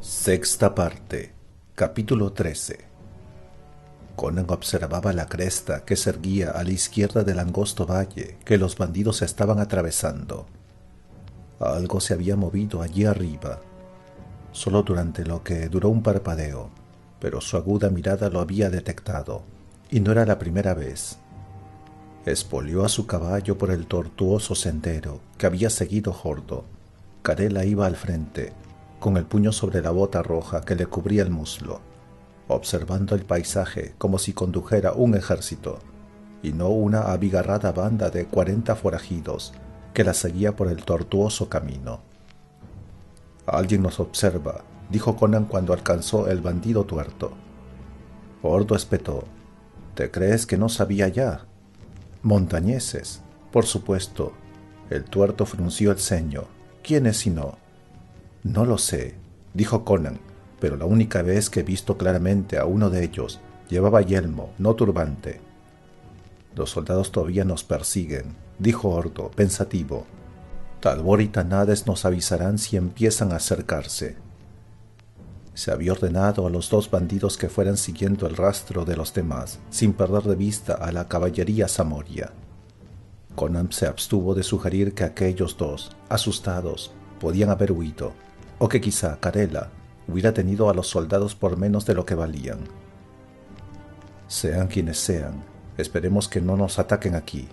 Sexta parte. Capítulo 13. Conan observaba la cresta que se erguía a la izquierda del angosto valle que los bandidos estaban atravesando. Algo se había movido allí arriba, solo durante lo que duró un parpadeo, pero su aguda mirada lo había detectado, y no era la primera vez. Espolió a su caballo por el tortuoso sendero que había seguido Hordo. Carela iba al frente, con el puño sobre la bota roja que le cubría el muslo, observando el paisaje como si condujera un ejército, y no una abigarrada banda de 40 forajidos que la seguía por el tortuoso camino. «Alguien nos observa», dijo Conan cuando alcanzó el bandido tuerto. Hordo espetó. «¿Te crees que no sabía ya?» «Montañeses, por supuesto». El tuerto frunció el ceño. «¿Quiénes si no?» «No lo sé», dijo Conan, «pero la única vez que he visto claramente a uno de ellos llevaba yelmo, no turbante». «Los soldados todavía nos persiguen», dijo Hordo, pensativo. «Talbor y Tanades nos avisarán si empiezan a acercarse». Se había ordenado a los dos bandidos que fueran siguiendo el rastro de los demás, sin perder de vista a la caballería zamoria. Conan se abstuvo de sugerir que aquellos dos, asustados, podían haber huido, o que quizá Carela hubiera tenido a los soldados por menos de lo que valían. «Sean quienes sean, esperemos que no nos ataquen aquí».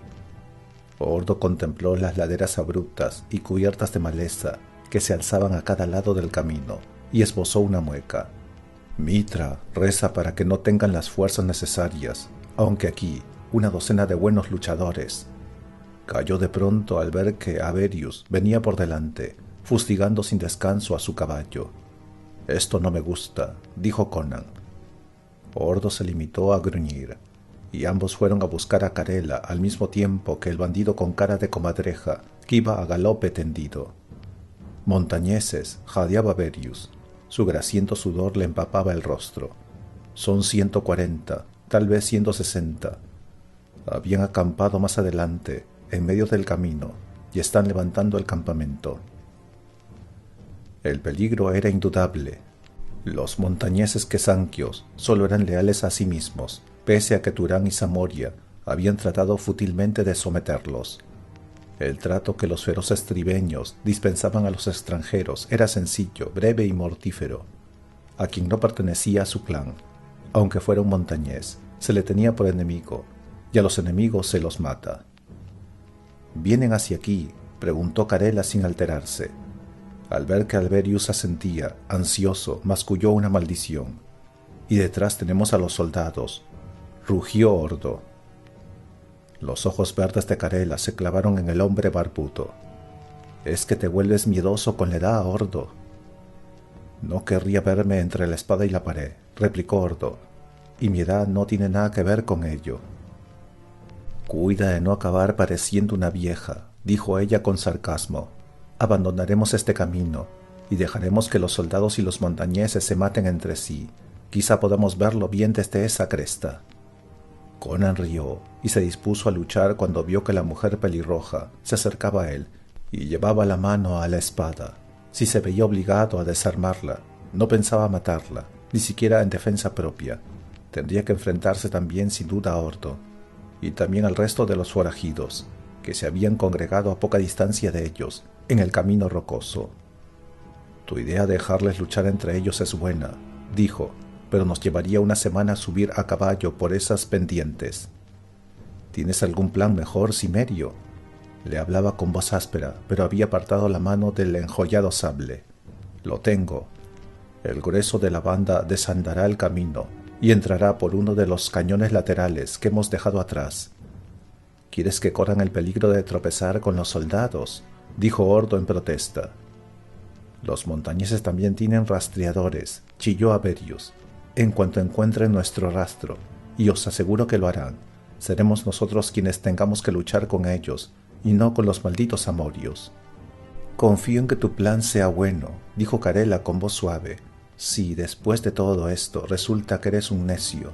Hordo contempló las laderas abruptas y cubiertas de maleza que se alzaban a cada lado del camino y esbozó una mueca. «Mitra reza para que no tengan las fuerzas necesarias, aunque aquí una docena de buenos luchadores». Cayó de pronto al ver que Averius venía por delante, fustigando sin descanso a su caballo. «Esto no me gusta», dijo Conan. Hordo se limitó a gruñir, y ambos fueron a buscar a Carela al mismo tiempo que el bandido con cara de comadreja que iba a galope tendido. «Montañeses», jadeaba Averius. Su grasiento sudor le empapaba el rostro. «Son 140, tal vez 160. Habían acampado más adelante, en medio del camino, y están levantando el campamento». El peligro era indudable. Los montañeses quesanquios solo eran leales a sí mismos, pese a que Turán y Zamoria habían tratado fútilmente de someterlos. El trato que los feroces tribeños dispensaban a los extranjeros era sencillo, breve y mortífero. A quien no pertenecía a su clan, aunque fuera un montañés, se le tenía por enemigo, y a los enemigos se los mata. «¿Vienen hacia aquí?», preguntó Carela sin alterarse. Al ver que Averius asentía, ansioso, masculló una maldición. «Y detrás tenemos a los soldados», rugió Hordo. Los ojos verdes de Carela se clavaron en el hombre barbudo. «¿Es que te vuelves miedoso con la edad, Hordo?» «No querría verme entre la espada y la pared», replicó Hordo, «y mi edad no tiene nada que ver con ello». «Cuida de no acabar pareciendo una vieja», dijo ella con sarcasmo. «Abandonaremos este camino y dejaremos que los soldados y los montañeses se maten entre sí. Quizá podamos verlo bien desde esa cresta». Conan rió y se dispuso a luchar cuando vio que la mujer pelirroja se acercaba a él y llevaba la mano a la espada. Si se veía obligado a desarmarla, no pensaba matarla, ni siquiera en defensa propia. Tendría que enfrentarse también sin duda a Hordo, y también al resto de los forajidos, que se habían congregado a poca distancia de ellos, en el camino rocoso. «Tu idea de dejarles luchar entre ellos es buena», dijo, «pero nos llevaría una semana subir a caballo por esas pendientes». «¿Tienes algún plan mejor, Cimerio?». Le hablaba con voz áspera, pero había apartado la mano del enjollado sable. «Lo tengo. El grueso de la banda desandará el camino y entrará por uno de los cañones laterales que hemos dejado atrás». «¿Quieres que corran el peligro de tropezar con los soldados?», dijo Hordo en protesta. «Los montañeses también tienen rastreadores», chilló Averius. «En cuanto encuentren nuestro rastro, y os aseguro que lo harán, seremos nosotros quienes tengamos que luchar con ellos, y no con los malditos zamorios». «Confío en que tu plan sea bueno», dijo Carela con voz suave. «Si, después de todo esto, resulta que eres un necio».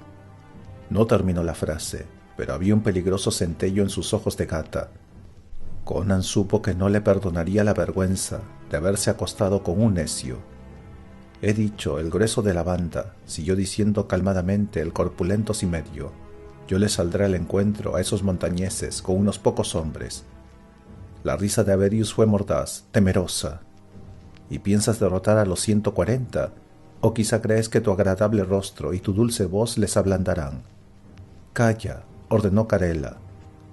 No terminó la frase, pero había un peligroso centello en sus ojos de gata. Conan supo que no le perdonaría la vergüenza de haberse acostado con un necio. He dicho el grueso de la banda, siguió diciendo calmadamente el corpulento Cimerio. Yo le saldré al encuentro a esos montañeses con unos pocos hombres. La risa de Aberius fue mordaz, temerosa. ¿Y piensas derrotar a los 140? ¿O quizá crees que tu agradable rostro y tu dulce voz les ablandarán? Calla, ordenó Carela.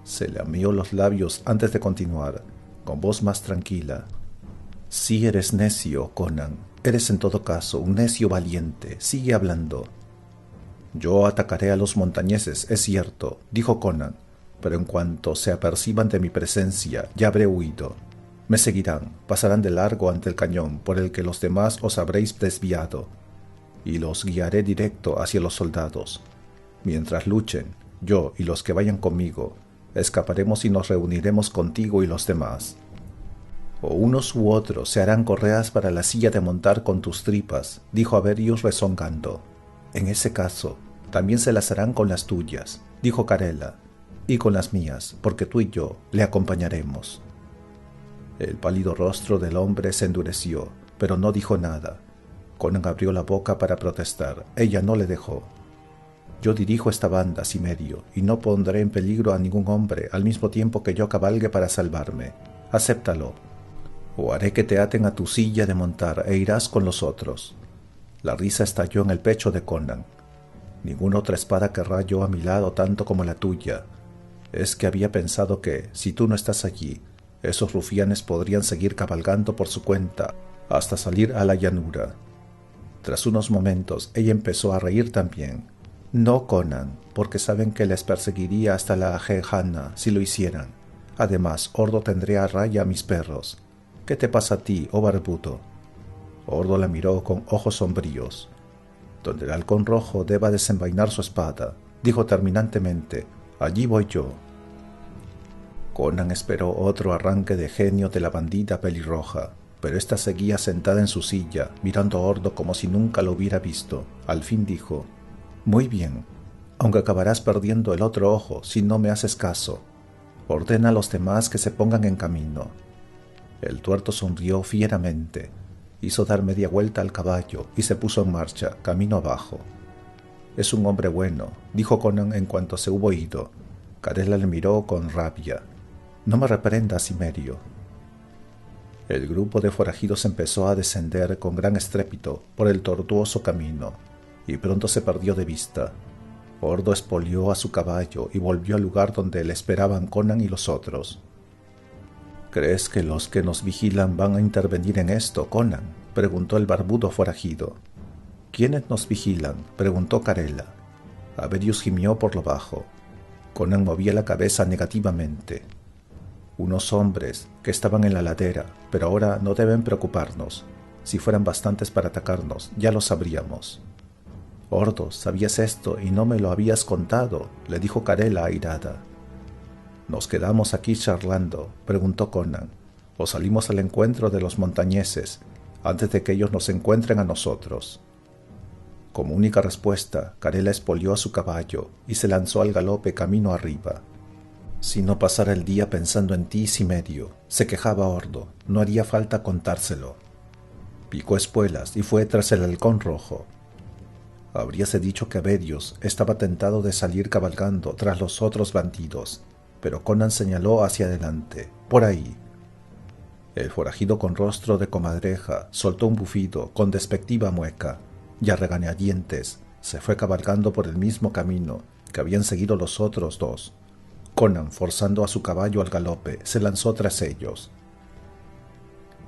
Se lamió los labios antes de continuar, con voz más tranquila. Sí eres necio, Conan. Eres en todo caso un necio valiente. Sigue hablando. Yo atacaré a los montañeses, es cierto, dijo Conan, pero en cuanto se aperciban de mi presencia, ya habré huido. Me seguirán, pasarán de largo ante el cañón por el que los demás os habréis desviado, y los guiaré directo hacia los soldados. Mientras luchen, yo y los que vayan conmigo, escaparemos y nos reuniremos contigo y los demás. O unos u otros se harán correas para la silla de montar con tus tripas, dijo Aberius rezongando. En ese caso, también se las harán con las tuyas, dijo Carela, y con las mías, porque tú y yo le acompañaremos. El pálido rostro del hombre se endureció, pero no dijo nada. Conan abrió la boca para protestar. Ella no le dejó. Yo dirijo esta banda, Cimerio, y no pondré en peligro a ningún hombre al mismo tiempo que yo cabalgue para salvarme. Acéptalo, o haré que te aten a tu silla de montar e irás con los otros. La risa estalló en el pecho de Conan. Ninguna otra espada querrá yo a mi lado tanto como la tuya. Es que había pensado que, si tú no estás allí, esos rufianes podrían seguir cabalgando por su cuenta hasta salir a la llanura. Tras unos momentos, ella empezó a reír también. No, Conan, porque saben que les perseguiría hasta la Jehana si lo hicieran. Además, Ordo tendría a raya a mis perros. ¿Qué te pasa a ti, oh barbudo? Ordo la miró con ojos sombríos. Donde el halcón rojo deba desenvainar su espada, dijo terminantemente, allí voy yo. Conan esperó otro arranque de genio de la bandida pelirroja, pero ésta seguía sentada en su silla, mirando a Ordo como si nunca lo hubiera visto. Al fin dijo, muy bien, aunque acabarás perdiendo el otro ojo si no me haces caso. Ordena a los demás que se pongan en camino. El tuerto sonrió fieramente, hizo dar media vuelta al caballo y se puso en marcha, camino abajo. Es un hombre bueno, dijo Conan en cuanto se hubo ido. Carela le miró con rabia. No me reprendas, Cimerio. El grupo de forajidos empezó a descender con gran estrépito por el tortuoso camino, y pronto se perdió de vista. Ordo espolió a su caballo y volvió al lugar donde le esperaban Conan y los otros. ¿Crees que los que nos vigilan van a intervenir en esto, Conan?, preguntó el barbudo forajido. ¿Quiénes nos vigilan?, preguntó Carela. Aberius gimió por lo bajo. Conan movía la cabeza negativamente. Unos hombres que estaban en la ladera, pero ahora no deben preocuparnos. Si fueran bastantes para atacarnos, ya lo sabríamos. Ordo, sabías esto y no me lo habías contado, le dijo Carela airada. ¿Nos quedamos aquí charlando?, preguntó Conan, ¿o salimos al encuentro de los montañeses antes de que ellos nos encuentren a nosotros? Como única respuesta, Carela espolió a su caballo y se lanzó al galope camino arriba. Si no pasara el día pensando en ti, Cimerio, se quejaba Ordo, no haría falta contárselo. Picó espuelas y fue tras el halcón rojo. Habríase dicho que Aberius estaba tentado de salir cabalgando tras los otros bandidos, pero Conan señaló hacia adelante, por ahí. El forajido con rostro de comadreja soltó un bufido con despectiva mueca y a regañadientes se fue cabalgando por el mismo camino que habían seguido los otros dos. Conan, forzando a su caballo al galope, se lanzó tras ellos.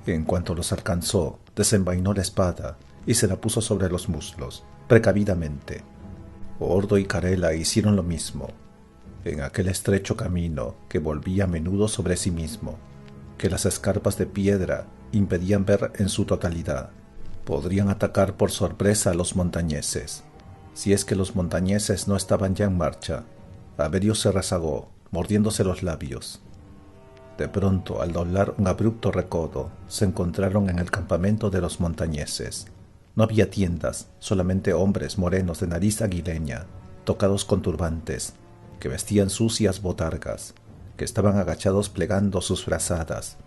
En cuanto los alcanzó, desenvainó la espada y se la puso sobre los muslos, precavidamente. Ordo y Carela hicieron lo mismo. En aquel estrecho camino que volvía a menudo sobre sí mismo, que las escarpas de piedra impedían ver en su totalidad, podrían atacar por sorpresa a los montañeses. Si es que los montañeses no estaban ya en marcha, Aberius se rezagó, mordiéndose los labios. De pronto, al doblar un abrupto recodo, se encontraron en el campamento de los montañeses. No había tiendas, solamente hombres morenos de nariz aguileña, tocados con turbantes, que vestían sucias botargas, que estaban agachados plegando sus frazadas,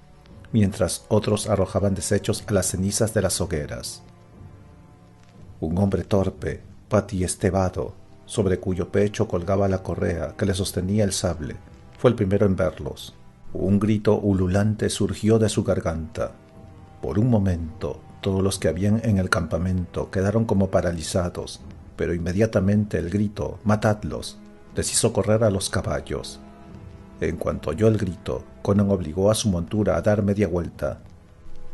mientras otros arrojaban desechos a las cenizas de las hogueras. Un hombre torpe, patiestevado, sobre cuyo pecho colgaba la correa que le sostenía el sable, fue el primero en verlos. Un grito ululante surgió de su garganta. Por un momento, todos los que habían en el campamento quedaron como paralizados, pero inmediatamente el grito «¡Matadlos!» les hizo correr a los caballos. En cuanto oyó el grito, Conan obligó a su montura a dar media vuelta.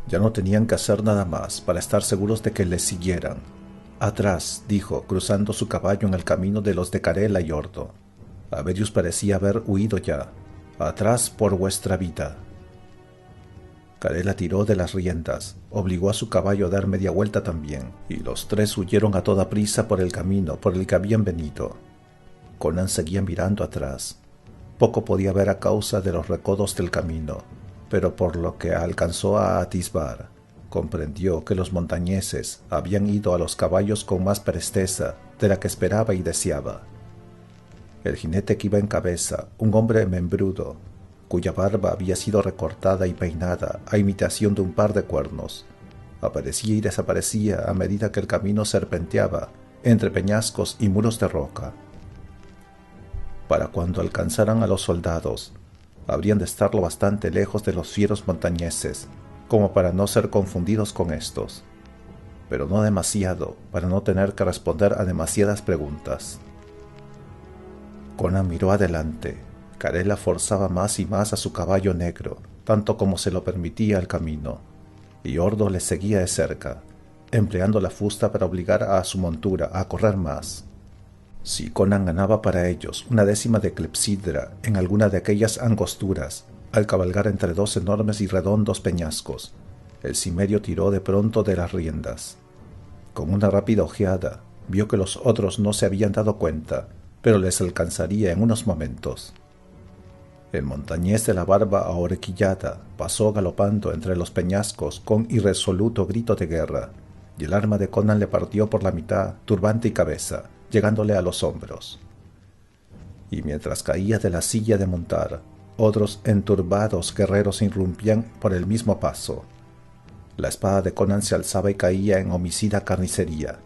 Ya no tenían que hacer nada más para estar seguros de que les siguieran. «Atrás», dijo, cruzando su caballo en el camino de los de Carela y Ordo. Aberius parecía haber huido ya. «Atrás por vuestra vida». Carela tiró de las riendas, obligó a su caballo a dar media vuelta también, y los tres huyeron a toda prisa por el camino por el que habían venido. Conan seguía mirando atrás. Poco podía ver a causa de los recodos del camino, pero por lo que alcanzó a atisbar, comprendió que los montañeses habían ido a los caballos con más presteza de la que esperaba y deseaba. El jinete que iba en cabeza, un hombre membrudo, cuya barba había sido recortada y peinada a imitación de un par de cuernos, aparecía y desaparecía a medida que el camino serpenteaba entre peñascos y muros de roca. Para cuando alcanzaran a los soldados, habrían de estar lo bastante lejos de los fieros montañeses como para no ser confundidos con estos, pero no demasiado para no tener que responder a demasiadas preguntas. Conan miró adelante. Carela forzaba más y más a su caballo negro, tanto como se lo permitía el camino, y Ordo le seguía de cerca, empleando la fusta para obligar a su montura a correr más. Si Conan ganaba para ellos una décima de clepsidra en alguna de aquellas angosturas, al cabalgar entre dos enormes y redondos peñascos, el cimerio tiró de pronto de las riendas. Con una rápida ojeada, vio que los otros no se habían dado cuenta, pero les alcanzaría en unos momentos. El montañés de la barba ahorquillada pasó galopando entre los peñascos con irresoluto grito de guerra, y el arma de Conan le partió por la mitad, turbante y cabeza, llegándole a los hombros. Y mientras caía de la silla de montar, otros enturbados guerreros irrumpían por el mismo paso. La espada de Conan se alzaba y caía en homicida carnicería.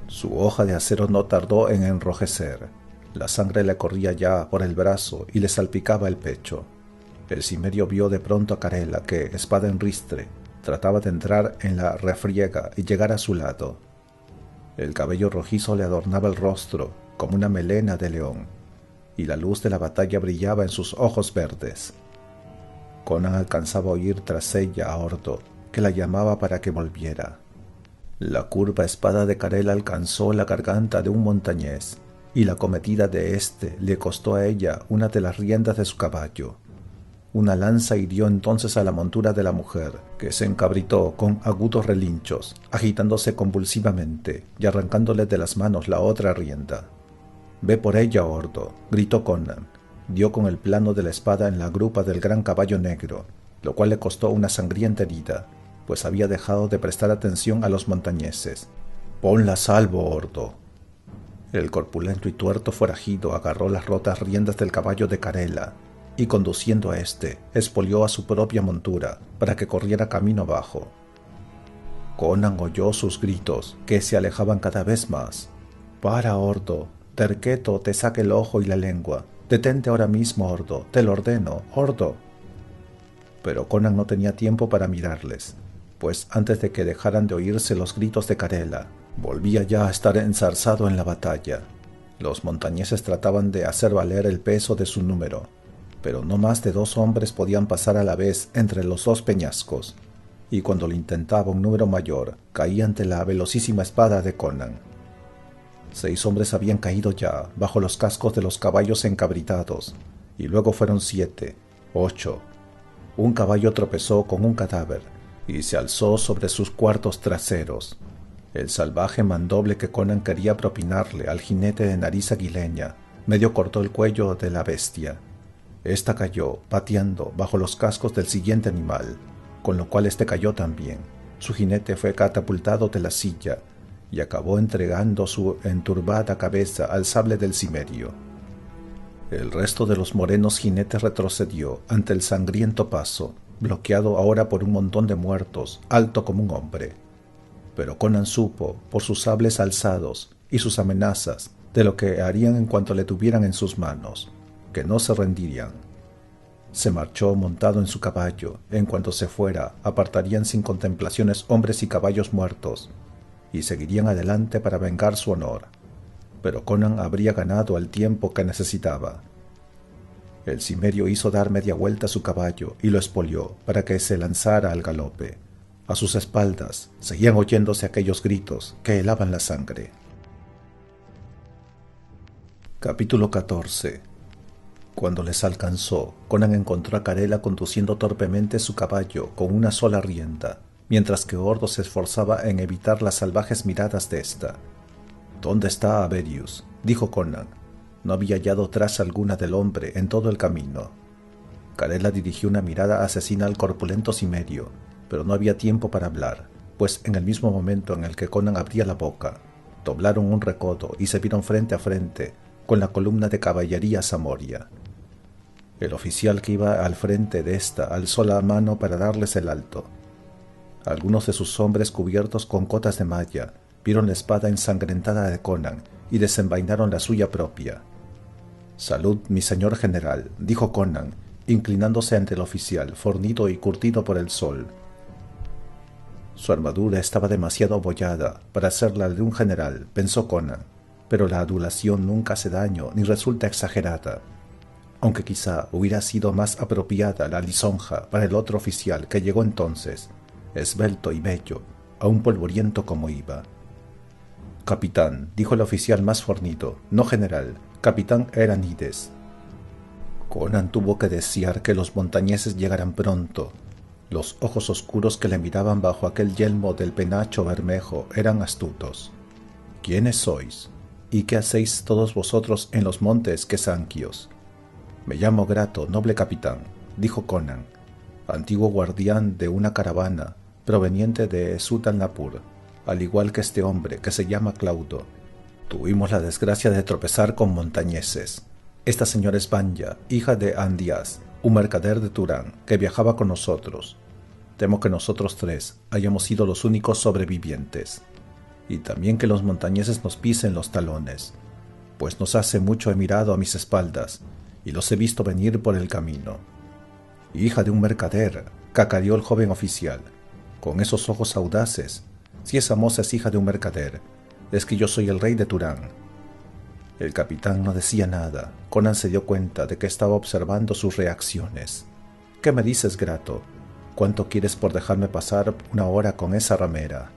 Su hoja de acero no tardó en enrojecer. La sangre le corría ya por el brazo y le salpicaba el pecho. El cimerio vio de pronto a Carela que, espada en ristre, trataba de entrar en la refriega y llegar a su lado. El cabello rojizo le adornaba el rostro como una melena de león, y la luz de la batalla brillaba en sus ojos verdes. Conan alcanzaba a oír tras ella a Ordo, que la llamaba para que volviera. La curva espada de Carela alcanzó la garganta de un montañés, y la acometida de éste le costó a ella una de las riendas de su caballo. Una lanza hirió entonces a la montura de la mujer, que se encabritó con agudos relinchos, agitándose convulsivamente y arrancándole de las manos la otra rienda. «Ve por ella, Ordo», gritó Conan. Dio con el plano de la espada en la grupa del gran caballo negro, lo cual le costó una sangrienta herida, pues había dejado de prestar atención a los montañeses. «Ponla a salvo, Ordo». El corpulento y tuerto forajido agarró las rotas riendas del caballo de Carela y, conduciendo a éste, espolió a su propia montura para que corriera camino abajo. Conan oyó sus gritos, que se alejaban cada vez más. «Para, Ordo. Terqueto te saque el ojo y la lengua. Detente ahora mismo, Ordo. Te lo ordeno, Ordo». Pero Conan no tenía tiempo para mirarles, pues antes de que dejaran de oírse los gritos de Carela, volvía ya a estar enzarzado en la batalla. Los montañeses trataban de hacer valer el peso de su número, pero no más de 2 hombres podían pasar a la vez entre los 2 peñascos, y cuando lo intentaba un número mayor, caía ante la velocísima espada de Conan. 6 hombres habían caído ya bajo los cascos de los caballos encabritados, y luego fueron 7, 8. Un caballo tropezó con un cadáver y se alzó sobre sus cuartos traseros. El salvaje mandoble que Conan quería propinarle al jinete de nariz aguileña medio cortó el cuello de la bestia. Esta cayó, pateando, bajo los cascos del siguiente animal, con lo cual este cayó también. Su jinete fue catapultado de la silla y acabó entregando su enturbada cabeza al sable del cimerio. El resto de los morenos jinetes retrocedió ante el sangriento paso, bloqueado ahora por un montón de muertos, alto como un hombre. Pero Conan supo, por sus sables alzados y sus amenazas, de lo que harían en cuanto le tuvieran en sus manos, que no se rendirían. Se marchó montado en su caballo. En cuanto se fuera, apartarían sin contemplaciones hombres y caballos muertos, y seguirían adelante para vengar su honor. Pero Conan habría ganado el tiempo que necesitaba. El cimerio hizo dar media vuelta a su caballo y lo espolió para que se lanzara al galope. A sus espaldas seguían oyéndose aquellos gritos que helaban la sangre. Capítulo 14. Cuando les alcanzó, Conan encontró a Carela conduciendo torpemente su caballo con una sola rienda, mientras que Ordo se esforzaba en evitar las salvajes miradas de ésta. «¿Dónde está Aberius?», dijo Conan. No había hallado traza alguna del hombre en todo el camino. Carela dirigió una mirada asesina al corpulento cimerio, pero no había tiempo para hablar, pues en el mismo momento en el que Conan abría la boca, doblaron un recodo y se vieron frente a frente con la columna de caballería samoria. El oficial que iba al frente de ésta alzó la mano para darles el alto. Algunos de sus hombres cubiertos con cotas de malla vieron la espada ensangrentada de Conan y desenvainaron la suya propia. «Salud, mi señor general», dijo Conan, inclinándose ante el oficial, fornido y curtido por el sol. Su armadura estaba demasiado abollada para ser la de un general, pensó Conan, pero la adulación nunca hace daño ni resulta exagerada, aunque quizá hubiera sido más apropiada la lisonja para el otro oficial que llegó entonces, esbelto y bello, aún polvoriento como iba. «Capitán», dijo el oficial más fornido, «no general, capitán Eranides». Conan tuvo que desear que los montañeses llegaran pronto. Los ojos oscuros que le miraban bajo aquel yelmo del penacho bermejo eran astutos. «¿Quiénes sois? ¿Y qué hacéis todos vosotros en los montes quesanquios?» «Me llamo Grato, noble capitán», dijo Conan, «antiguo guardián de una caravana proveniente de Sutalnapur, al igual que este hombre que se llama Claudo. Tuvimos la desgracia de tropezar con montañeses. Esta señora es Vanya, hija de Andías, un mercader de Turán, que viajaba con nosotros. Temo que nosotros tres hayamos sido los únicos sobrevivientes, y también que los montañeses nos pisen los talones, pues nos hace mucho he mirado a mis espaldas, y los he visto venir por el camino». «Hija de un mercader», cacareó el joven oficial, con esos ojos audaces. «Si esa moza es hija de un mercader, es que yo soy el rey de Turán». El capitán no decía nada. Conan se dio cuenta de que estaba observando sus reacciones. «¿Qué me dices, Grato? ¿Cuánto quieres por dejarme pasar una hora con esa ramera?»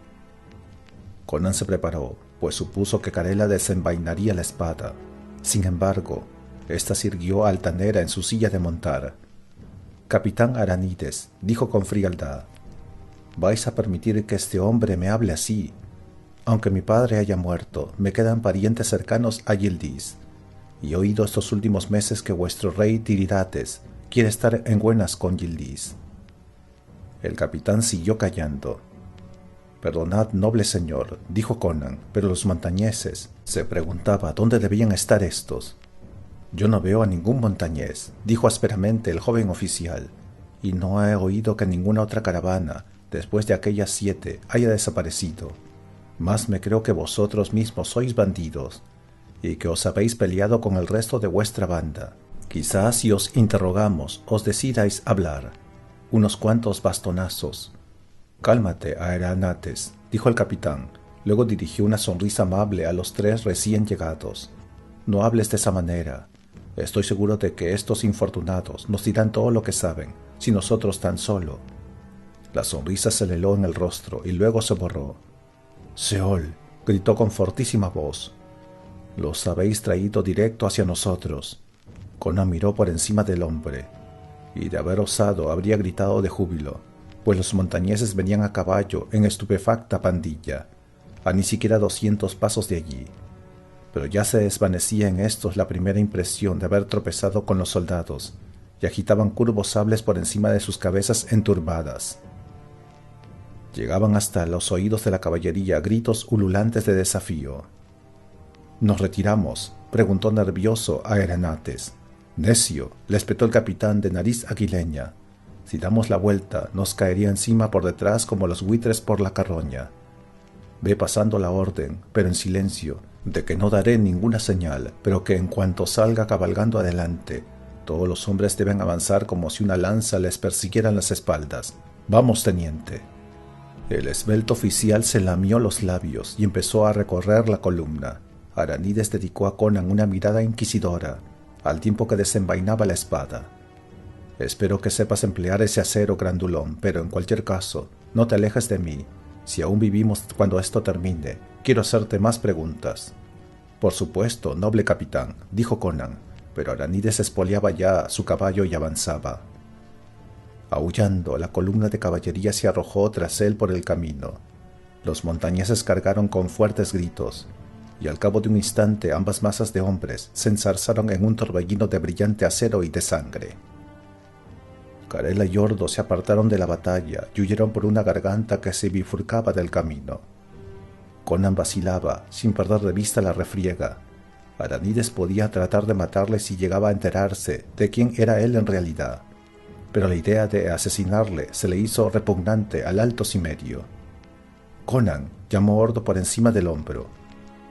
Conan se preparó, pues supuso que Carela desenvainaría la espada. Sin embargo, ésta se irguió altanera en su silla de montar. «Capitán Aranides», dijo con frialdad, «vais a permitir que este hombre me hable así. Aunque mi padre haya muerto, me quedan parientes cercanos a Yildiz, y he oído estos últimos meses que vuestro rey Tiridates quiere estar en buenas con Yildiz». El capitán siguió callando. «Perdonad, noble señor», dijo Conan, «pero los montañeses…» Se preguntaba dónde debían estar estos. «Yo no veo a ningún montañés», dijo ásperamente el joven oficial, «y no he oído que ninguna otra caravana, después de aquellas 7, haya desaparecido. Más me creo que vosotros mismos sois bandidos, y que os habéis peleado con el resto de vuestra banda. Quizás si os interrogamos os decidáis hablar. Unos cuantos bastonazos». «Cálmate, Aeranates», dijo el capitán. Luego dirigió una sonrisa amable a los 3 recién llegados. «No hables de esa manera. Estoy seguro de que estos infortunados nos dirán todo lo que saben, si nosotros tan solo…» La sonrisa se le heló en el rostro y luego se borró. «Seol», gritó con fortísima voz, «los habéis traído directo hacia nosotros». Conan miró por encima del hombre, y de haber osado habría gritado de júbilo, pues los montañeses venían a caballo en estupefacta pandilla, a ni siquiera 200 pasos de allí. Pero ya se desvanecía en estos la primera impresión de haber tropezado con los soldados, y agitaban curvos sables por encima de sus cabezas enturbadas. Llegaban hasta los oídos de la caballería gritos ululantes de desafío. «¿Nos retiramos?», preguntó nervioso a Aeranates. «Necio», le espetó el capitán de nariz aguileña. «Si damos la vuelta, nos caería encima por detrás como los buitres por la carroña». Ve pasando la orden, pero en silencio, de que no daré ninguna señal, pero que en cuanto salga cabalgando adelante, todos los hombres deben avanzar como si una lanza les persiguiera en las espaldas. Vamos, teniente». El esbelto oficial se lamió los labios y empezó a recorrer la columna. Aranides dedicó a Conan una mirada inquisidora, al tiempo que desenvainaba la espada. «Espero que sepas emplear ese acero, grandulón, pero en cualquier caso, no te alejes de mí. Si aún vivimos cuando esto termine, quiero hacerte más preguntas». «Por supuesto, noble capitán», dijo Conan, pero Aranides espoleaba ya su caballo y avanzaba. Aullando, la columna de caballería se arrojó tras él por el camino. Los montañeses cargaron con fuertes gritos, y al cabo de un instante ambas masas de hombres se enzarzaron en un torbellino de brillante acero y de sangre. Carela y Ordo se apartaron de la batalla y huyeron por una garganta que se bifurcaba del camino. Conan vacilaba, sin perder de vista la refriega. Aranides podía tratar de matarle si llegaba a enterarse de quién era él en realidad, pero la idea de asesinarle se le hizo repugnante al alto Cimerio. «Conan», llamó Ordo por encima del hombro,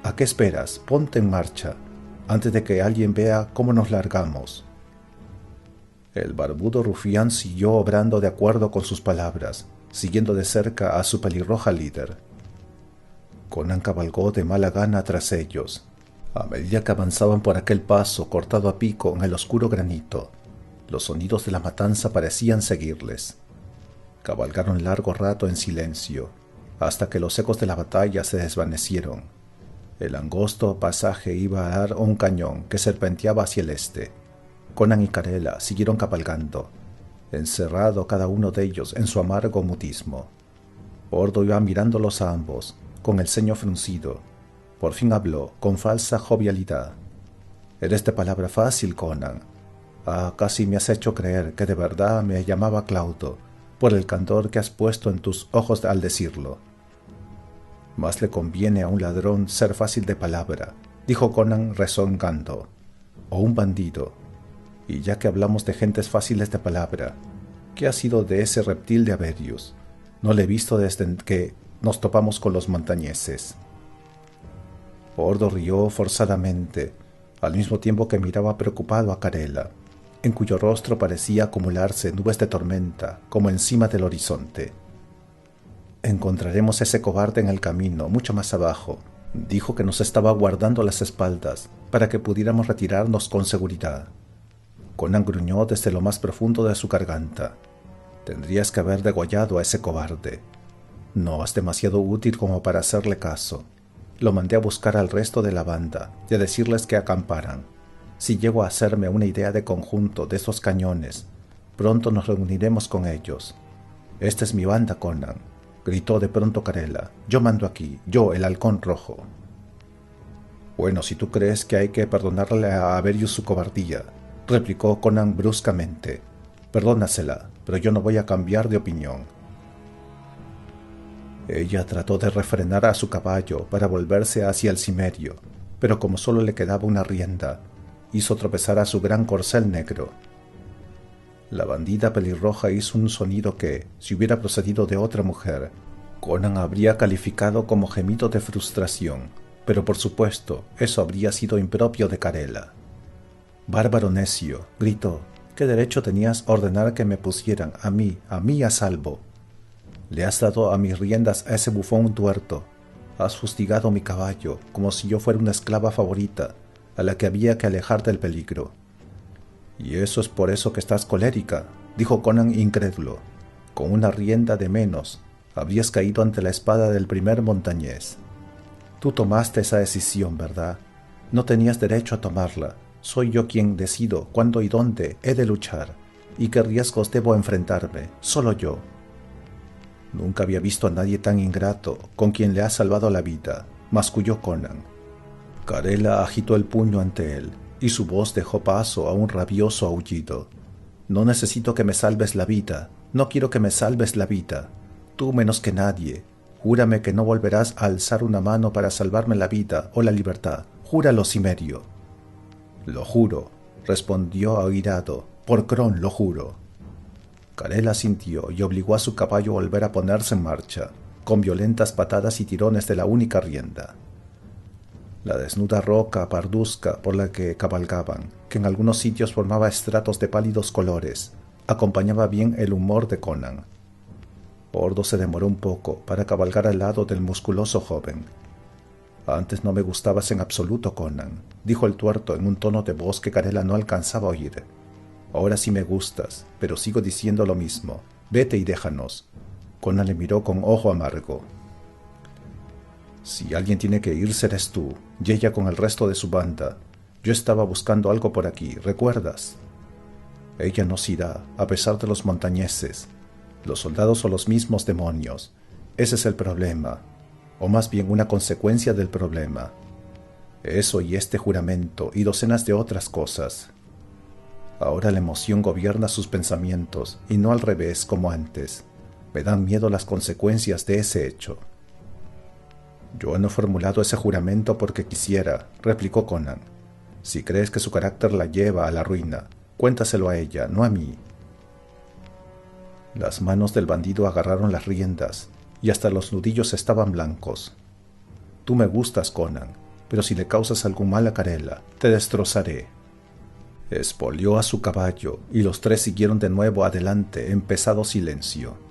«¿a qué esperas? Ponte en marcha, antes de que alguien vea cómo nos largamos». El barbudo rufián siguió obrando de acuerdo con sus palabras, siguiendo de cerca a su pelirroja líder. Conan cabalgó de mala gana tras ellos. A medida que avanzaban por aquel paso cortado a pico en el oscuro granito, los sonidos de la matanza parecían seguirles. Cabalgaron largo rato en silencio, hasta que los ecos de la batalla se desvanecieron. El angosto pasaje iba a dar a un cañón que serpenteaba hacia el este. Conan y Carela siguieron cabalgando, encerrado cada uno de ellos en su amargo mutismo. Ordo iba mirándolos a ambos, con el ceño fruncido. Por fin habló, con falsa jovialidad. «Eres de palabra fácil, Conan. Casi me has hecho creer que de verdad me llamaba Claudo, por el candor que has puesto en tus ojos al decirlo». «Más le conviene a un ladrón ser fácil de palabra», dijo Conan rezongando, «o un bandido. Y ya que hablamos de gentes fáciles de palabra, ¿qué ha sido de ese reptil de Aberius? No le he visto desde que nos topamos con los montañeses». Ordo rió forzadamente, al mismo tiempo que miraba preocupado a Carela, en cuyo rostro parecía acumularse nubes de tormenta como encima del horizonte. «Encontraremos ese cobarde en el camino, mucho más abajo. Dijo que nos estaba guardando las espaldas para que pudiéramos retirarnos con seguridad». Conan gruñó desde lo más profundo de su garganta. «Tendrías que haber degollado a ese cobarde. No es demasiado útil como para hacerle caso. Lo mandé a buscar al resto de la banda y a decirles que acamparan. Si llego a hacerme una idea de conjunto de esos cañones, pronto nos reuniremos con ellos. Esta es mi banda, Conan», gritó de pronto Carela. «Yo mando aquí, yo, el halcón rojo». «Bueno, si tú crees que hay que perdonarle a Aberius su cobardía», replicó Conan bruscamente, «perdónasela, pero yo no voy a cambiar de opinión». Ella trató de refrenar a su caballo para volverse hacia el Cimerio, pero como solo le quedaba una rienda, hizo tropezar a su gran corcel negro. La bandida pelirroja hizo un sonido que, si hubiera procedido de otra mujer, Conan habría calificado como gemido de frustración, pero por supuesto eso habría sido impropio de Carela. «Bárbaro necio», gritó, «¿qué derecho tenías a ordenar que me pusieran a mí a salvo? Le has dado a mis riendas a ese bufón tuerto. Has fustigado mi caballo como si yo fuera una esclava favorita a la que había que alejar del peligro». «¿Y eso es por eso que estás colérica?», dijo Conan incrédulo. «Con una rienda de menos habrías caído ante la espada del primer montañés. Tú tomaste esa decisión, ¿verdad? No tenías derecho a tomarla. Soy yo quien decido cuándo y dónde he de luchar y qué riesgos debo enfrentarme, solo yo». «Nunca había visto a nadie tan ingrato con quien le has salvado la vida», masculló Conan. Carela agitó el puño ante él, y su voz dejó paso a un rabioso aullido. «No necesito que me salves la vida, no quiero que me salves la vida. Tú menos que nadie. Júrame que no volverás a alzar una mano para salvarme la vida o la libertad. Júralo, Cimerio». «Lo juro», respondió airado, «por Cron lo juro». Carela asintió y obligó a su caballo a volver a ponerse en marcha. con violentas patadas y tirones de la única rienda. La desnuda roca parduzca por la que cabalgaban, que en algunos sitios formaba estratos de pálidos colores, acompañaba bien el humor de Conan. Ordo se demoró un poco para cabalgar al lado del musculoso joven. «Antes no me gustabas en absoluto, Conan», dijo el tuerto en un tono de voz que Carela no alcanzaba a oír. «Ahora sí me gustas, pero sigo diciendo lo mismo. Vete y déjanos». Conan le miró con ojo amargo. «Si alguien tiene que irse eres tú, y ella con el resto de su banda. Yo estaba buscando algo por aquí, ¿recuerdas? Ella no se irá, a pesar de los montañeses. Los soldados son los mismos demonios. Ese es el problema, o más bien una consecuencia del problema. Eso y este juramento y docenas de otras cosas. Ahora la emoción gobierna sus pensamientos y no al revés como antes. Me dan miedo las consecuencias de ese hecho». «Yo no he formulado ese juramento porque quisiera», replicó Conan. «Si crees que su carácter la lleva a la ruina, cuéntaselo a ella, no a mí». Las manos del bandido agarraron las riendas y hasta los nudillos estaban blancos. «Tú me gustas, Conan, pero si le causas algún mal a Carela, te destrozaré». Espolió a su caballo y los tres siguieron de nuevo adelante en pesado silencio.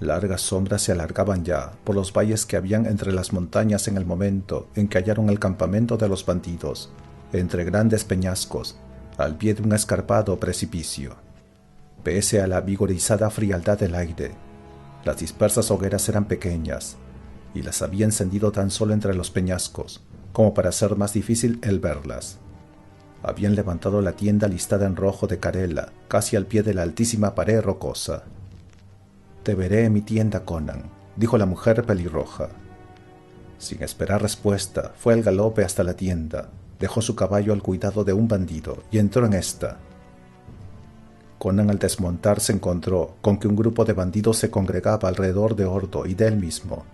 Largas sombras se alargaban ya por los valles que habían entre las montañas en el momento en que hallaron el campamento de los bandidos, entre grandes peñascos, al pie de un escarpado precipicio. Pese a la vigorizada frialdad del aire, las dispersas hogueras eran pequeñas, y las había encendido tan solo entre los peñascos, como para hacer más difícil el verlas. Habían levantado la tienda listada en rojo de Carela, casi al pie de la altísima pared rocosa. «Te veré en mi tienda, Conan», dijo la mujer pelirroja. Sin esperar respuesta, fue al galope hasta la tienda, dejó su caballo al cuidado de un bandido y entró en esta. Conan al desmontar se encontró con que un grupo de bandidos se congregaba alrededor de Ordo y de él mismo.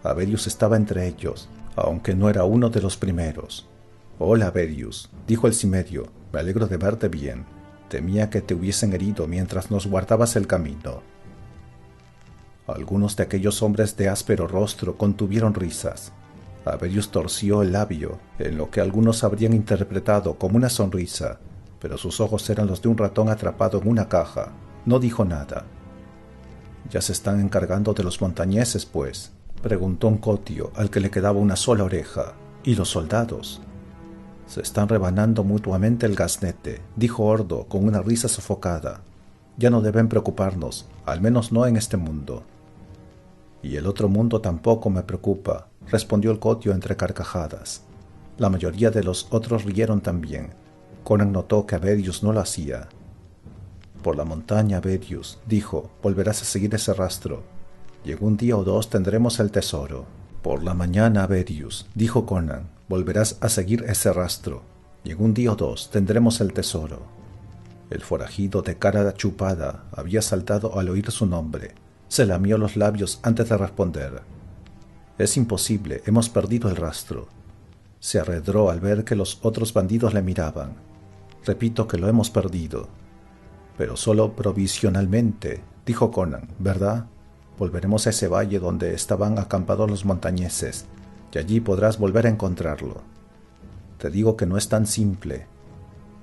Averius estaba entre ellos, aunque no era uno de los primeros. «Hola, Averius», dijo el cimerio, «me alegro de verte bien. Temía que te hubiesen herido mientras nos guardabas el camino». Algunos de aquellos hombres de áspero rostro contuvieron risas. Averius torció el labio, en lo que algunos habrían interpretado como una sonrisa, pero sus ojos eran los de un ratón atrapado en una caja. No dijo nada. «¿Ya se están encargando de los montañeses, pues?», preguntó un cotio al que le quedaba una sola oreja. «¿Y los soldados?». «Se están rebanando mutuamente el gaznete», dijo Ordo con una risa sofocada. «Ya no deben preocuparnos, al menos no en este mundo». «Y el otro mundo tampoco me preocupa», respondió el cotio entre carcajadas. La mayoría de los otros rieron también. Conan notó que Averius no lo hacía. «Por la montaña, Averius», dijo, «volverás a seguir ese rastro. Y en un día o dos tendremos el tesoro». «Por la mañana, Averius», dijo Conan, «volverás a seguir ese rastro. Y en un día o dos tendremos el tesoro». El forajido de cara chupada había saltado al oír su nombre. Se lamió los labios antes de responder. «Es imposible, hemos perdido el rastro». Se arredró al ver que los otros bandidos le miraban. «Repito que lo hemos perdido». «Pero solo provisionalmente», dijo Conan, «¿verdad? Volveremos a ese valle donde estaban acampados los montañeses, y allí podrás volver a encontrarlo. Te digo que no es tan simple».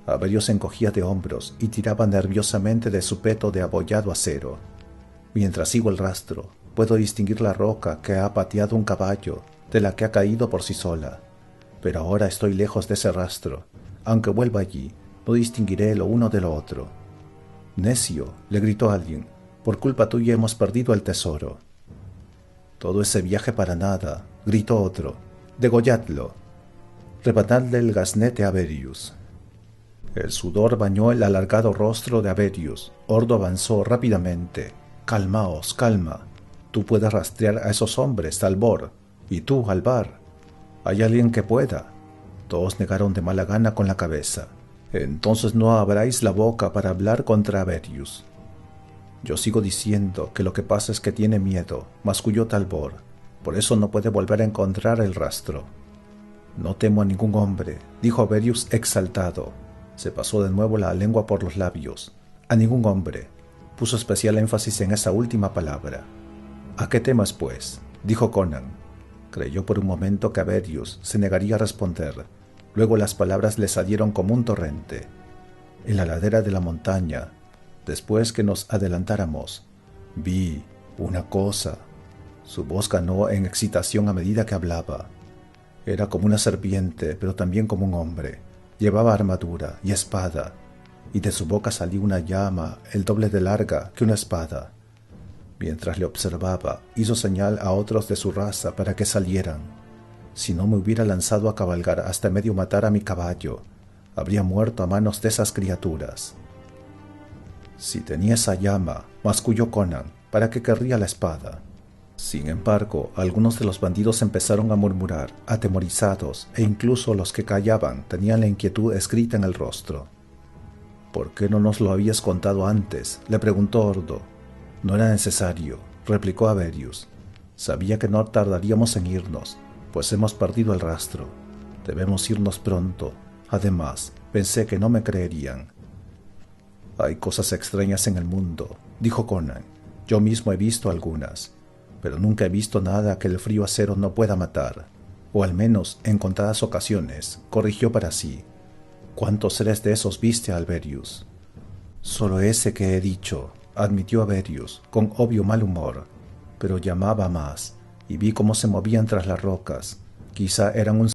Averius se encogía de hombros y tiraba nerviosamente de su peto de abollado acero. «Mientras sigo el rastro, puedo distinguir la roca que ha pateado un caballo de la que ha caído por sí sola. Pero ahora estoy lejos de ese rastro. Aunque vuelva allí, no distinguiré lo uno de lo otro». «Necio», le gritó alguien, «por culpa tuya hemos perdido el tesoro». «Todo ese viaje para nada», gritó otro. «Degolladlo. Rebanadle el gaznete a Averius». El sudor bañó el alargado rostro de Averius. Ordo avanzó rápidamente. «Calmaos, calma. Tú puedes rastrear a esos hombres, Talbor. Y tú, Alvar. ¿Hay alguien que pueda?» Todos negaron de mala gana con la cabeza. «Entonces no abráis la boca para hablar contra Averius». «Yo sigo diciendo que lo que pasa es que tiene miedo», masculló Talbor. «Por eso no puede volver a encontrar el rastro». «No temo a ningún hombre», dijo Averius exaltado. Se pasó de nuevo la lengua por los labios. «A ningún hombre». Puso especial énfasis en esa última palabra. ¿A qué temas, pues?, dijo Conan. Creyó por un momento que Averius se negaría a responder. Luego las palabras le salieron como un torrente. En la ladera de la montaña, después que nos adelantáramos, vi una cosa. Su voz ganó en excitación a medida que hablaba. Era como una serpiente, pero también como un hombre. Llevaba armadura y espada, y de su boca salía una llama el doble de larga que una espada. Mientras le observaba, hizo señal a otros de su raza para que salieran. Si no me hubiera lanzado a cabalgar hasta medio matar a mi caballo, habría muerto a manos de esas criaturas. Si tenía esa llama, masculló Conan, ¿para qué querría la espada? Sin embargo, algunos de los bandidos empezaron a murmurar, atemorizados, e incluso los que callaban tenían la inquietud escrita en el rostro. ¿Por qué no nos lo habías contado antes?, le preguntó Ordo. No era necesario, replicó Averius. Sabía que no tardaríamos en irnos, pues hemos perdido el rastro. Debemos irnos pronto. Además, pensé que no me creerían. Hay cosas extrañas en el mundo, dijo Conan. Yo mismo he visto algunas, pero nunca he visto nada que el frío acero no pueda matar. O al menos, en contadas ocasiones, corrigió para sí. ¿Cuántos seres de esos viste, Averius? Solo ese que he dicho, admitió Averius, con obvio mal humor, pero llamaba más, y vi cómo se movían tras las rocas. Quizá eran un